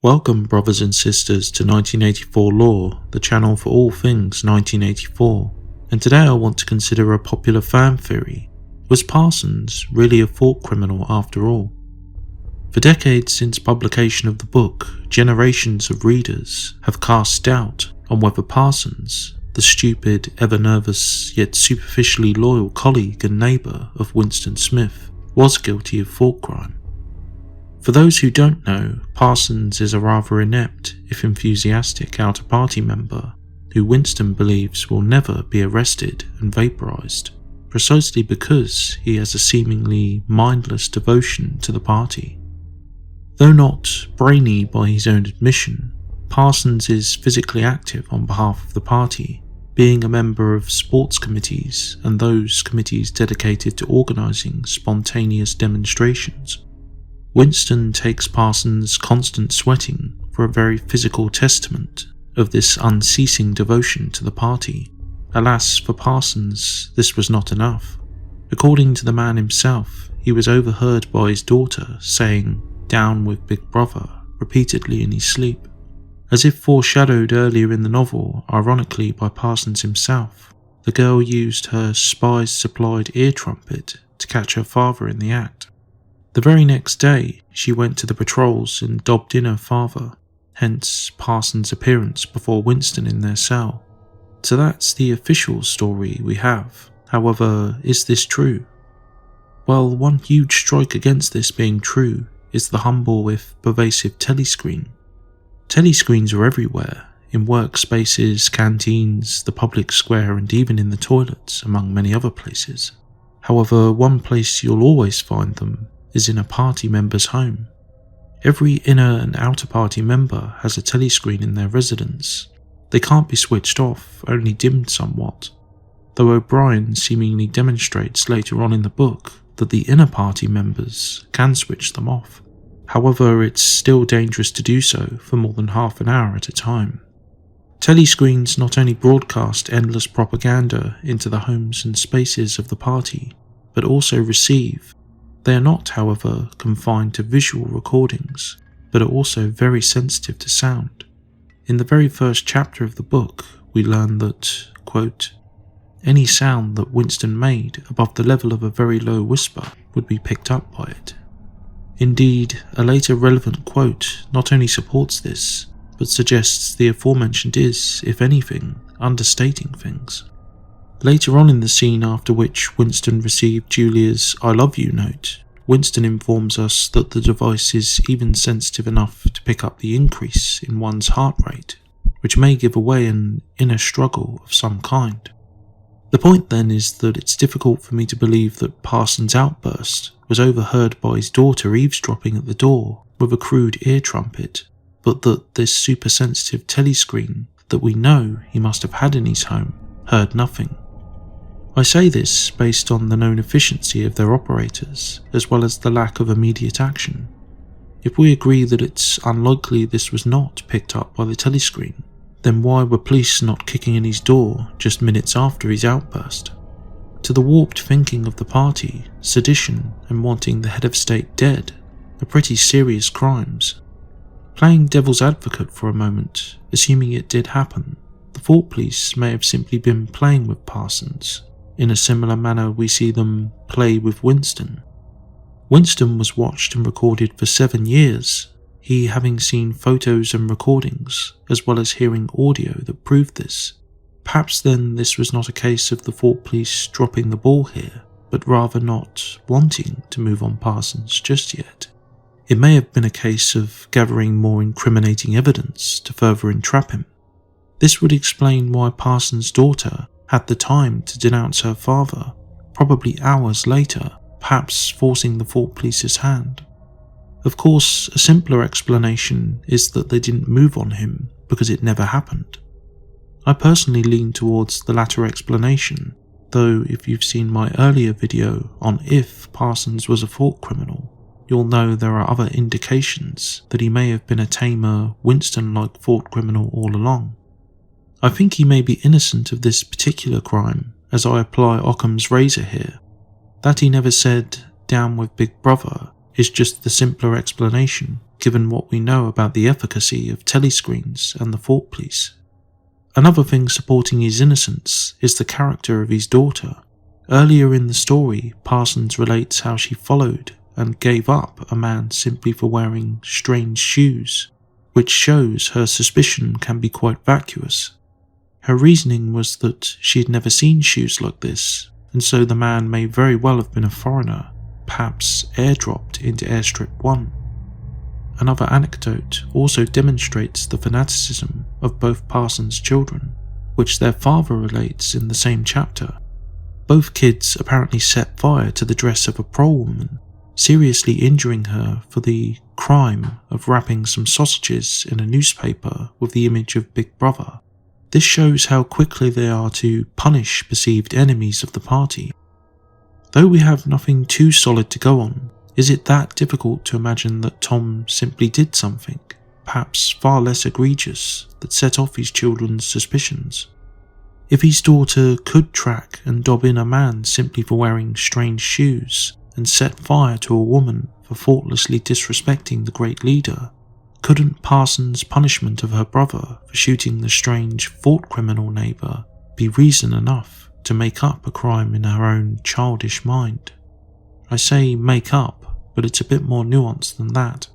Welcome brothers and sisters to 1984 Lore, the channel for all things 1984, and today I want to consider a popular fan theory. Was Parsons really a thought criminal after all? For decades since publication of the book, generations of readers have cast doubt on whether Parsons, the stupid, ever-nervous, yet superficially loyal colleague and neighbour of Winston Smith, was guilty of thought crime. For those who don't know, Parsons is a rather inept, if enthusiastic, outer-party member who Winston believes will never be arrested and vaporized, precisely because he has a seemingly mindless devotion to the party. Though not brainy by his own admission, Parsons is physically active on behalf of the party, being a member of sports committees and those committees dedicated to organising spontaneous demonstrations. Winston takes Parsons' constant sweating for a very physical testament of this unceasing devotion to the party. Alas, for Parsons, this was not enough. According to the man himself, he was overheard by his daughter saying, "Down with Big Brother," repeatedly in his sleep. As if foreshadowed earlier in the novel, ironically by Parsons himself, the girl used her spies-supplied ear trumpet to catch her father in the act. The very next day, she went to the patrols and dobbed in her father, hence Parsons' appearance before Winston in their cell. So that's the official story we have. However, is this true? Well, one huge strike against this being true is the humble if pervasive telescreen. Telescreens are everywhere, in workspaces, canteens, the public square and even in the toilets, among many other places. However, one place you'll always find them is in a party member's home. Every inner and outer party member has a telescreen in their residence. They can't be switched off, only dimmed somewhat, though O'Brien seemingly demonstrates later on in the book that the inner party members can switch them off. However, it's still dangerous to do so for more than half an hour at a time. Telescreens not only broadcast endless propaganda into the homes and spaces of the party, but also receive. They are not, however, confined to visual recordings, but are also very sensitive to sound. In the very first chapter of the book, we learn that, quote, any sound that Winston made above the level of a very low whisper would be picked up by it. Indeed, a later relevant quote not only supports this, but suggests the aforementioned is, if anything, understating things. Later on in the scene after which Winston received Julia's "I love you" note, Winston informs us that the device is even sensitive enough to pick up the increase in one's heart rate, which may give away an inner struggle of some kind. The point then is that it's difficult for me to believe that Parsons' outburst was overheard by his daughter eavesdropping at the door with a crude ear trumpet, but that this super-sensitive telescreen that we know he must have had in his home heard nothing. I say this based on the known efficiency of their operators, as well as the lack of immediate action. If we agree that it's unlikely this was not picked up by the telescreen, then why were police not kicking in his door just minutes after his outburst? To the warped thinking of the party, sedition and wanting the head of state dead are pretty serious crimes. Playing devil's advocate for a moment, assuming it did happen, the thought police may have simply been playing with Parsons, in a similar manner we see them play with Winston. Winston was watched and recorded for 7 years, he having seen photos and recordings, as well as hearing audio that proved this. Perhaps then this was not a case of the thought police dropping the ball here, but rather not wanting to move on Parsons just yet. It may have been a case of gathering more incriminating evidence to further entrap him. This would explain why Parsons' daughter had the time to denounce her father, probably hours later, perhaps forcing the thought police's hand. Of course, a simpler explanation is that they didn't move on him because it never happened. I personally lean towards the latter explanation, though if you've seen my earlier video on if Parsons was a thought criminal, you'll know there are other indications that he may have been a tamer, Winston-like thought criminal all along. I think he may be innocent of this particular crime, as I apply Occam's razor here. That he never said, "Down with Big Brother," is just the simpler explanation, given what we know about the efficacy of telescreens and the thought police. Another thing supporting his innocence is the character of his daughter. Earlier in the story, Parsons relates how she followed and gave up a man simply for wearing strange shoes, which shows her suspicion can be quite vacuous. Her reasoning was that she had never seen shoes like this, and so the man may very well have been a foreigner, perhaps airdropped into Airstrip 1. Another anecdote also demonstrates the fanaticism of both Parsons' children, which their father relates in the same chapter. Both kids apparently set fire to the dress of a prole woman, seriously injuring her for the crime of wrapping some sausages in a newspaper with the image of Big Brother. This shows how quickly they are to punish perceived enemies of the party. Though we have nothing too solid to go on, is it that difficult to imagine that Tom simply did something, perhaps far less egregious, that set off his children's suspicions? If his daughter could track and dob in a man simply for wearing strange shoes, and set fire to a woman for thoughtlessly disrespecting the great leader, couldn't Parsons' punishment of her brother for shooting the strange thought criminal neighbour be reason enough to make up a crime in her own childish mind? I say make up, but it's a bit more nuanced than that.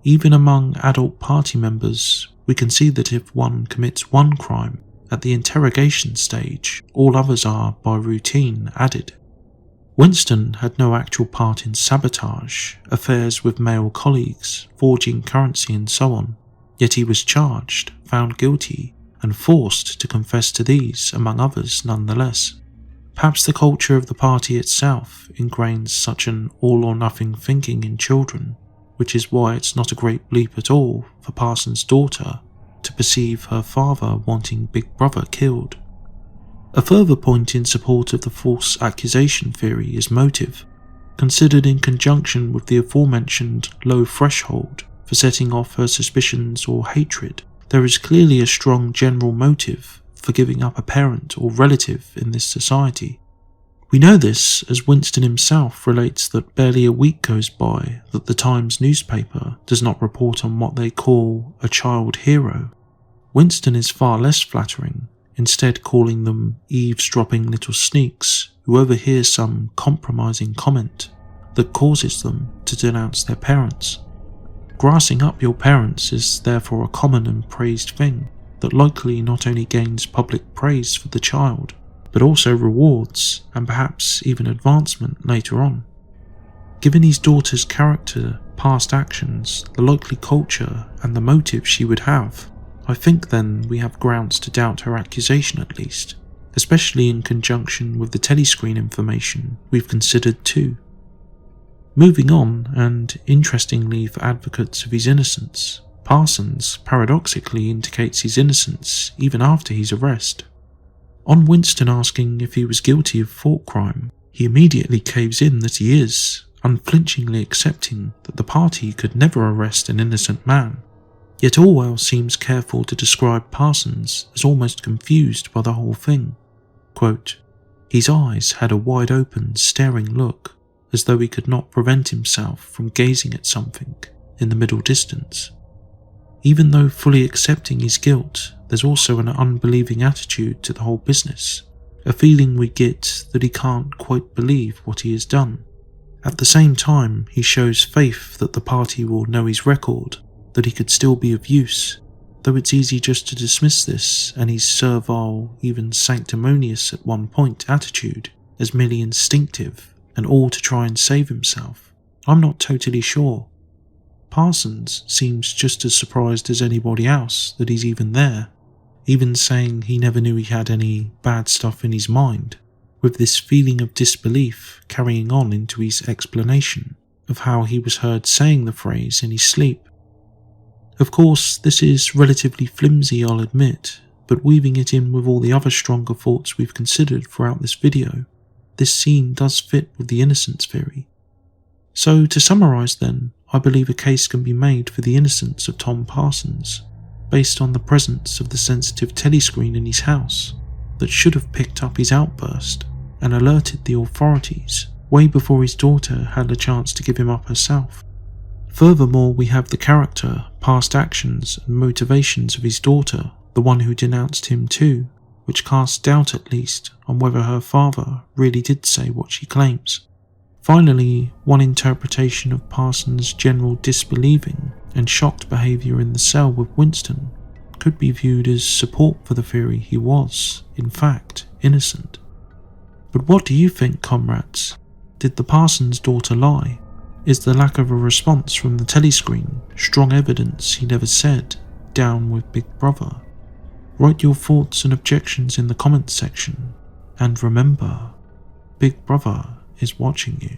Even among adult party members, we can see that if one commits one crime, at the interrogation stage, all others are, by routine, added. Winston had no actual part in sabotage, affairs with male colleagues, forging currency and so on, yet he was charged, found guilty, and forced to confess to these, among others, nonetheless. Perhaps the culture of the party itself ingrains such an all-or-nothing thinking in children, which is why it's not a great leap at all for Parsons' daughter to perceive her father wanting Big Brother killed. A further point in support of the false accusation theory is motive. Considered in conjunction with the aforementioned low threshold for setting off her suspicions or hatred, there is clearly a strong general motive for giving up a parent or relative in this society. We know this as Winston himself relates that barely a week goes by that the Times newspaper does not report on what they call a child hero. Winston is far less flattering, instead calling them eavesdropping little sneaks who overhear some compromising comment that causes them to denounce their parents. Grassing up your parents is therefore a common and praised thing that likely not only gains public praise for the child, but also rewards and perhaps even advancement later on. Given his daughter's character, past actions, the likely culture and the motive she would have, I think then we have grounds to doubt her accusation at least, especially in conjunction with the telescreen information we've considered too. Moving on, and interestingly for advocates of his innocence, Parsons paradoxically indicates his innocence even after his arrest. On Winston asking if he was guilty of thought crime, he immediately caves in that he is, unflinchingly accepting that the party could never arrest an innocent man. Yet Orwell seems careful to describe Parsons as almost confused by the whole thing. Quote, his eyes had a wide open, staring look, as though he could not prevent himself from gazing at something in the middle distance. Even though fully accepting his guilt, there's also an unbelieving attitude to the whole business, a feeling we get that he can't quite believe what he has done. At the same time, he shows faith that the party will know his record, that he could still be of use, though it's easy just to dismiss this and his servile, even sanctimonious at one point attitude as merely instinctive and all to try and save himself. I'm not totally sure. Parsons seems just as surprised as anybody else that he's even there, even saying he never knew he had any bad stuff in his mind, with this feeling of disbelief carrying on into his explanation of how he was heard saying the phrase in his sleep. Of course, this is relatively flimsy, I'll admit, but weaving it in with all the other stronger thoughts we've considered throughout this video, this scene does fit with the innocence theory. So, to summarise then, I believe a case can be made for the innocence of Tom Parsons, based on the presence of the sensitive telescreen in his house that should have picked up his outburst and alerted the authorities way before his daughter had a chance to give him up herself. Furthermore, we have the character, past actions and motivations of his daughter, the one who denounced him too, which casts doubt at least on whether her father really did say what she claims. Finally, one interpretation of Parsons' general disbelieving and shocked behaviour in the cell with Winston could be viewed as support for the theory he was, in fact, innocent. But what do you think, comrades? Did the Parsons daughter lie? Is the lack of a response from the telescreen strong evidence he never said, down with Big Brother? Write your thoughts and objections in the comments section, and remember, Big Brother is watching you.